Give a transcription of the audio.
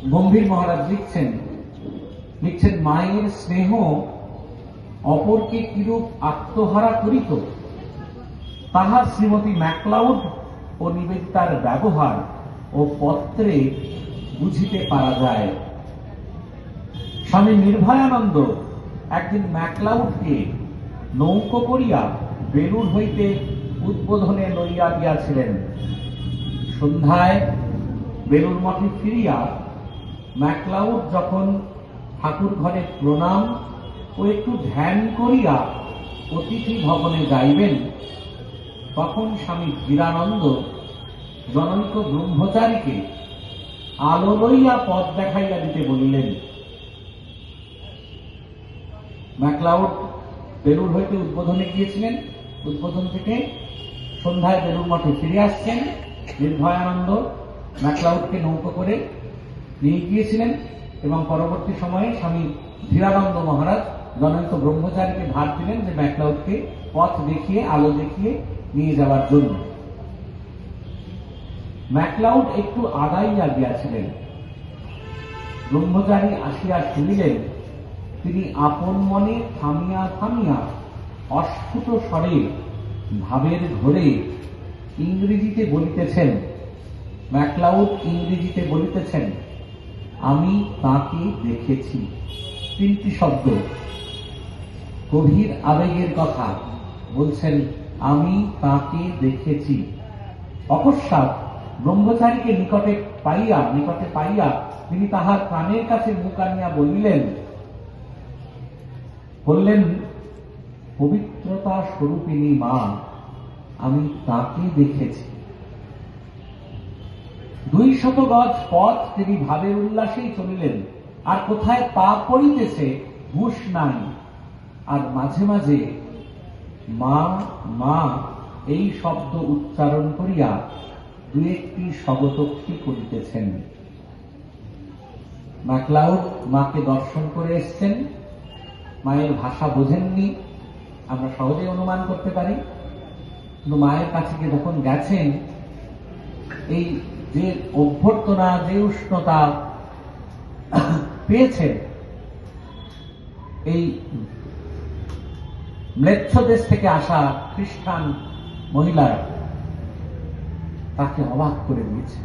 গম্ভীর মহারাজ লিখছেন মায়ের স্নেহ অপরকে কিরূপ আত্মহারা করিত তাহার শ্রীমতী ম্যাকলাউড ও নিবেদিতার ব্যবহার ও পত্রে বুঝিতে পারা যায়। স্বামী নির্ভয়ানন্দ একদিন ম্যাকলাউডকে নৌকো করিয়া বেলুড় হইতে উদ্বোধনে লইয়া দিয়াছিলেন। সন্ধ্যায় বেলুড় মঠে ফিরিয়া ম্যাকলাউড যখন ঠাকুর ঘরে প্রণাম ও একটু ধ্যান করিয়া অতিথি ভবনে যাইবেন, তখন স্বামী ধীরানন্দ জনৈক ব্রহ্মচারীকে আলো লইয়া পথ দেখাইয়া দিতে বলিলেন। ম্যাকলাউড বেলুড় হইতে উদ্বোধনে গিয়েছিলেন। উদ্বোধন থেকে সন্ধ্যায় বেলুড় মঠে ফিরে আসছেন। নির্ভয়ানন্দ ম্যাকলাউডকে নৌকো করে নিয়ে গিয়েছিলেন এবং পরবর্তী সময়ে স্বামী ধীরানন্দ মহারাজ জনৈক ব্রহ্মচারীকে ভার দিলেন যে ম্যাকলাউডকে পথ দেখিয়ে আলো দেখিয়ে নিয়ে যাওয়ার জন্য। ম্যাকলাউড একটু আগাইয়া গিয়াছিলেন। ব্রহ্মচারী আসিয়া শুনিলেন তিনি আপন মনে থামিয়া থামিয়া অস্ফুট স্বরে ভাবের ঘোরে ইংরেজিতে বলিতেছেন। ম্যাকলাউড ইংরেজিতে বলিতেছেন, আমি তাকে দেখেছি। 3টি শব্দ, গভীর আবেগের কথা বলছেন, আমি তাকে দেখেছি। অকস্মাৎ ব্রহ্মচারীকে নিকটে পাইয়া তিনি তাহার কানের কাছে মুখ আনিয়া বললেন, পবিত্রতা স্বরূপিণী মা, আমি তাকে দেখেছি। 200 গজ পথ তিনি ভাবের উল্লাসেই চলিলেন, আর কোথায় পা পড়িতেছে হুঁশ নাই। আর মাঝে মাঝে মা মা এই শব্দ উচ্চারণ করিয়া 2-1টি স্বগতোক্তি করিতেছেন। ম্যাকলাউড মাকে দর্শন করে এসছেন। মায়ের ভাষা বোঝেননি, আমরা সহজেই অনুমান করতে পারি। কিন্তু মায়ের কাছে গিয়ে যখন গেছেন, এই যে অভ্যর্থনা, যে উষ্ণতা পেয়েছেন, এই ম্লেচ্ছ দেশ থেকে আসা খ্রিস্টান মহিলারা তাকে অবাক করে দিয়েছে।